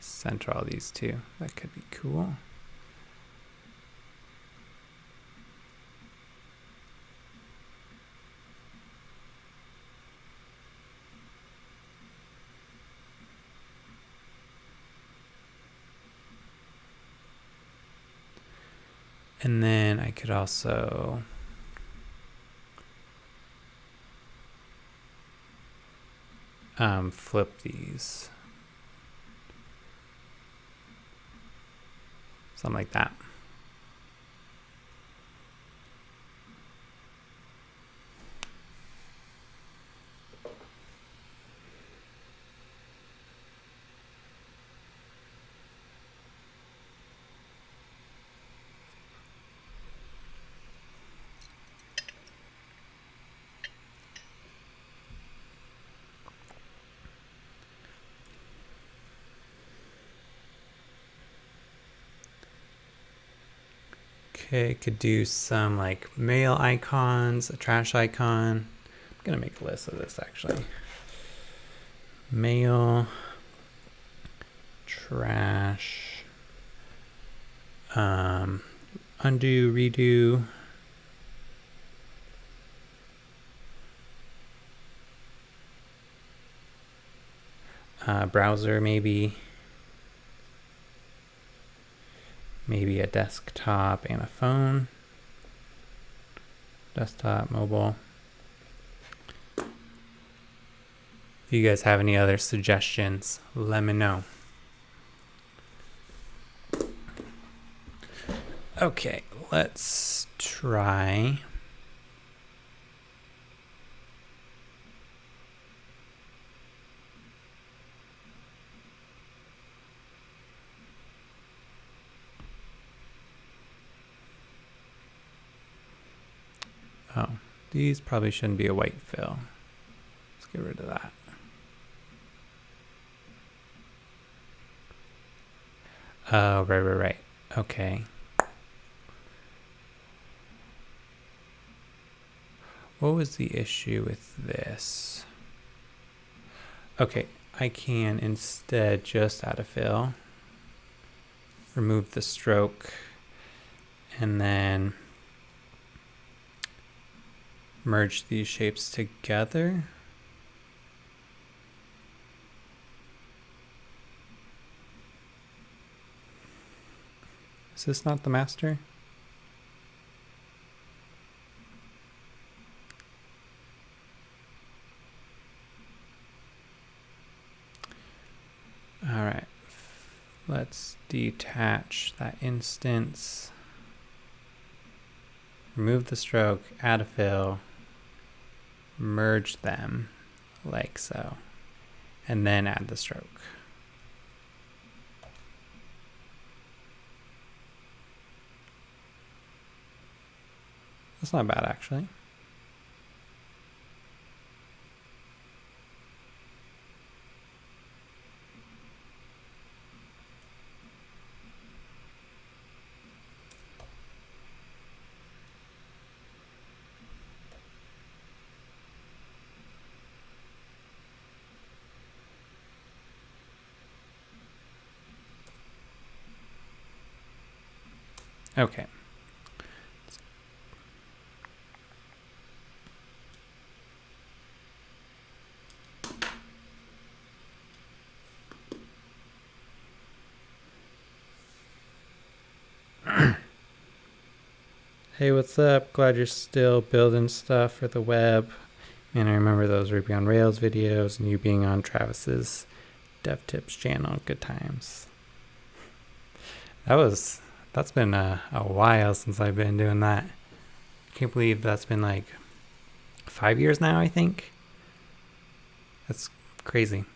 Center all these two. That could be cool. And then I could also flip these. Something like that. Okay, could do some like mail icons, a trash icon. I'm gonna make a list of this actually. Mail, trash, undo, redo, browser maybe a desktop and a phone, desktop, mobile. If you guys have any other suggestions, let me know. Okay, let's try. Oh, these probably shouldn't be a white fill. Let's get rid of that. Oh, right. Okay. What was the issue with this? Okay, I can instead just add a fill, remove the stroke, and then merge these shapes together. Is this not the master? All right, let's detach that instance, remove the stroke, add a fill, merge them like so, and then add the stroke. That's not bad actually. Okay. Hey, what's up? Glad you're still building stuff for the web. Man, I remember those Ruby on Rails videos and you being on Travis's Dev Tips channel. Good times. That's been a while since I've been doing that. I can't believe that's been like 5 years now, I think. That's crazy.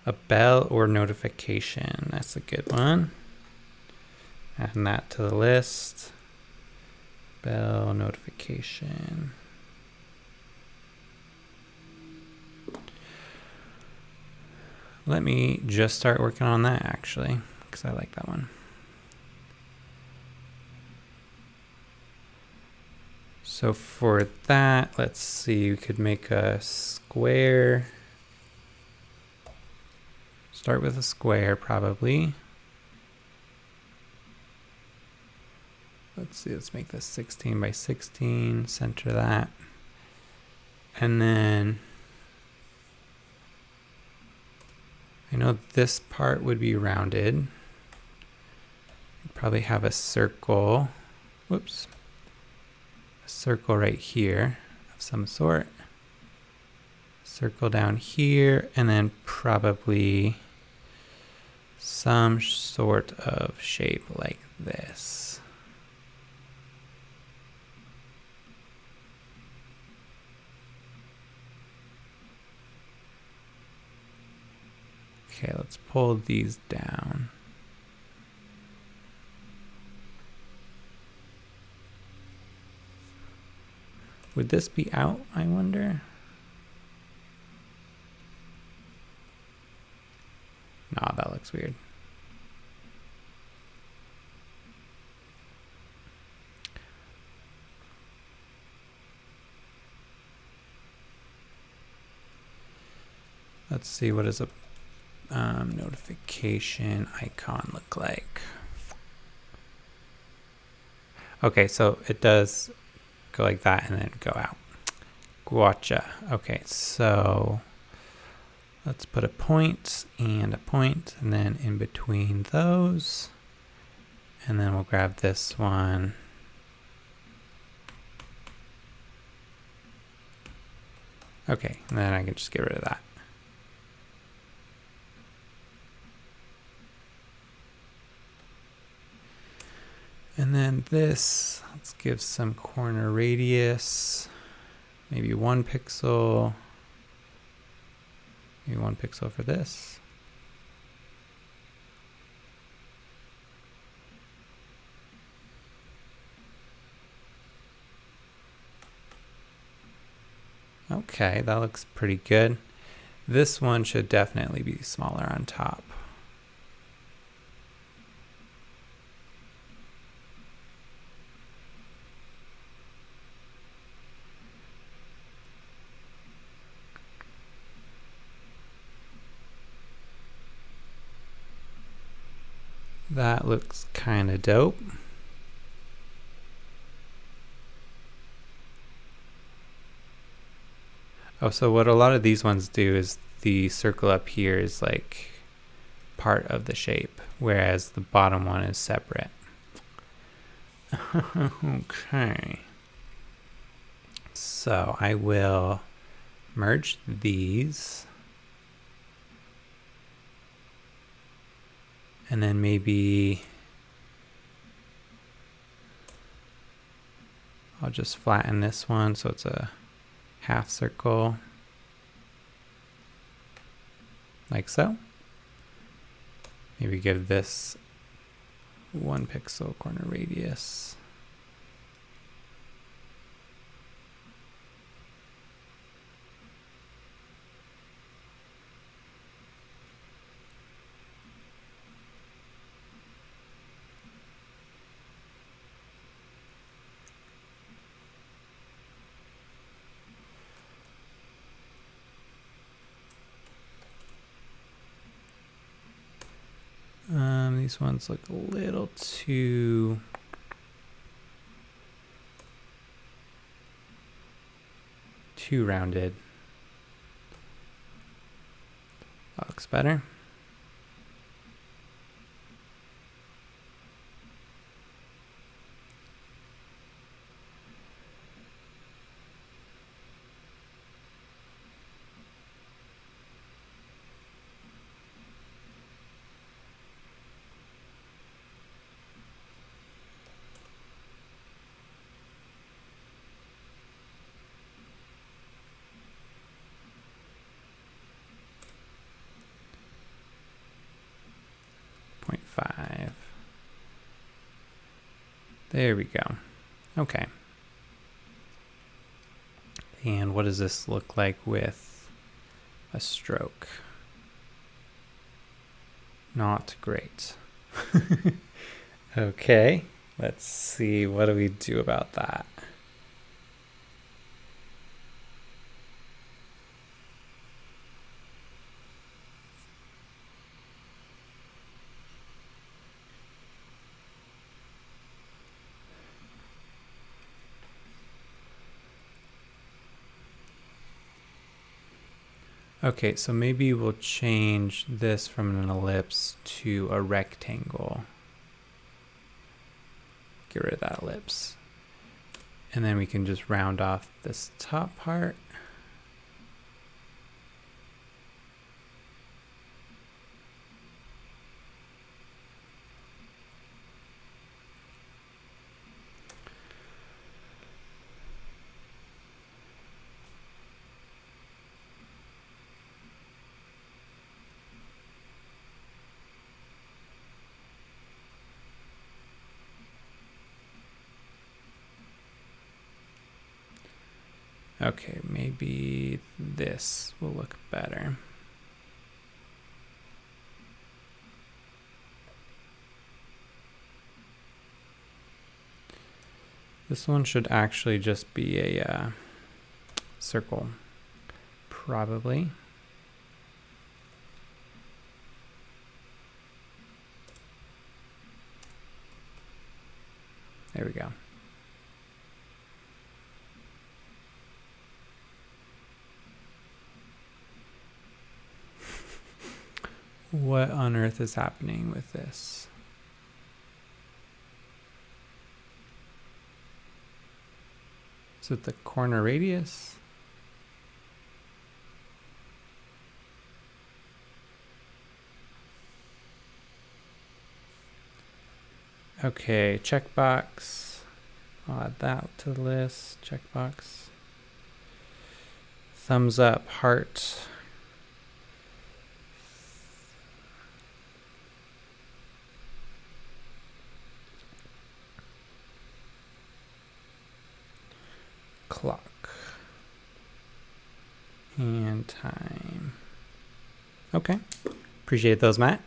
A bell or notification. That's a good one. Adding that to the list. Bell notification. Let me just start working on that actually, because I like that one. So for that, let's see, we could make a square. Start with a square probably. Let's see, let's make this 16 by 16, center that. And then I know this part would be rounded. Probably have a circle, whoops, a circle right here of some sort. Circle down here, and then probably some sort of shape like this. Okay, let's pull these down. Would this be out, I wonder? Nah, that looks weird. Let's see, what does a notification icon look like? Okay, so it does go like that and then go out. Gotcha. Okay, so let's put a point, and then in between those, and then we'll grab this one. Okay, and then I can just get rid of that. And then this, let's give some corner radius, maybe 1 pixel, maybe 1 pixel for this. Okay, that looks pretty good. This one should definitely be smaller on top. That looks kind of dope. Oh, so what a lot of these ones do is the circle up here is like part of the shape, whereas the bottom one is separate. Okay. So I will merge these. And then maybe I'll just flatten this one so it's a half circle, like so. Maybe give this 1 pixel corner radius. These ones look a little too rounded. That looks better. There we go. Okay. And what does this look like with a stroke? Not great. Okay, let's see, what do we do about that? Okay, so maybe we'll change this from an ellipse to a rectangle. Get rid of that ellipse. And then we can just round off this top part. Okay, maybe this will look better. This one should actually just be a circle, probably. There we go. What on earth is happening with this? Is it the corner radius? Okay, checkbox. I'll add that to the list. Checkbox. Thumbs up, heart. Clock. And time. Okay. Appreciate those, Matt.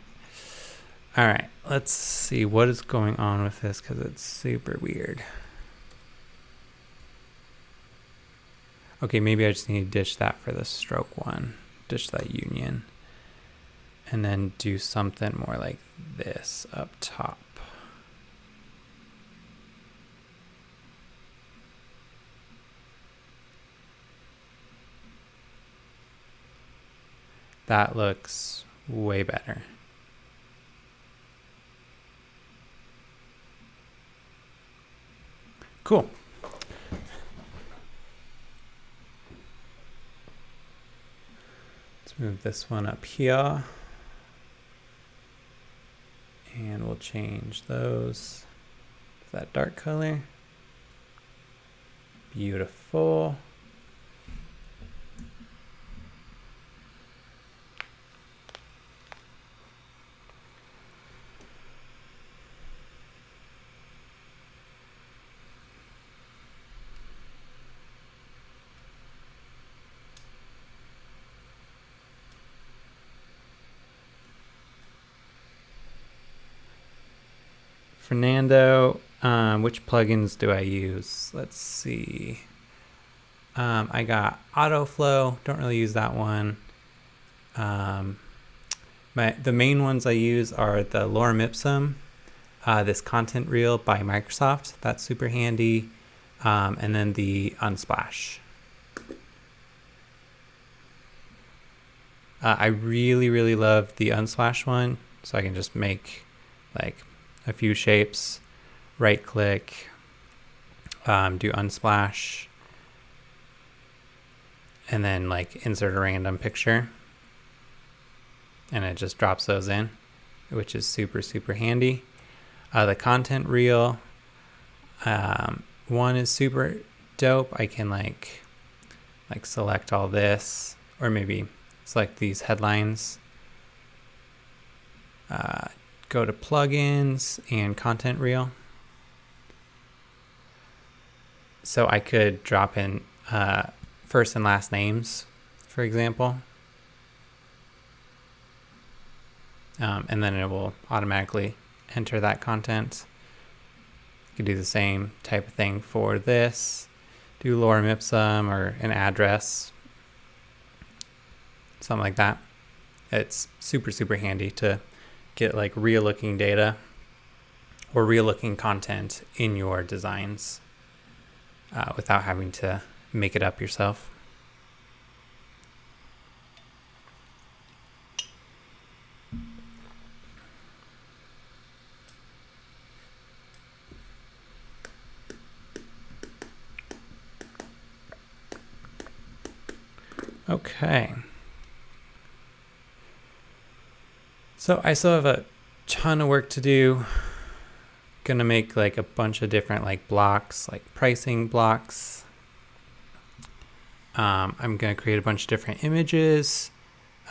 All right, let's see what is going on with this because it's super weird. Okay, maybe I just need to ditch that for the stroke one. Ditch that union. And then do something more like this up top. That looks way better. Cool. Let's move this one up here. And we'll change those to that dark color. Beautiful. Fernando, which plugins do I use? Let's see. I got AutoFlow. Don't really use that one. The main ones I use are the Lorem Ipsum, this content reel by Microsoft. That's super handy. And then the Unsplash. I really love the Unsplash one. So I can just make like a few shapes, right click, do Unsplash, and then like insert a random picture. And it just drops those in, which is super handy. The content reel one is super dope. I can like select all this, or maybe select these headlines. Go to plugins and content reel. So I could drop in first and last names, for example. And then it will automatically enter that content. You could do the same type of thing for this. Do lorem ipsum or an address, something like that. It's super, super handy to get like real looking data or real looking content in your designs without having to make it up yourself. Okay. So I still have a ton of work to do. Gonna make like a bunch of different like blocks, like pricing blocks. I'm gonna create a bunch of different images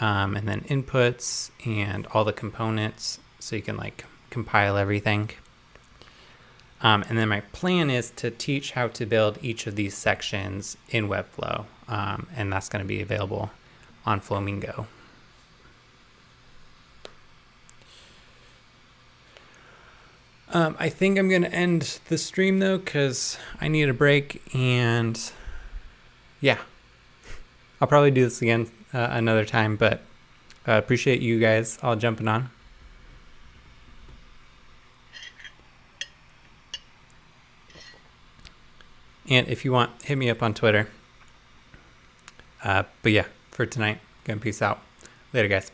and then inputs and all the components so you can like compile everything. And then my plan is to teach how to build each of these sections in Webflow. And that's going to be available on Flowmingo. I think I'm going to end the stream though, because I need a break, and yeah, I'll probably do this again another time, but appreciate you guys all jumping on. And if you want, hit me up on Twitter. But yeah, for tonight, gonna peace out. Later, guys.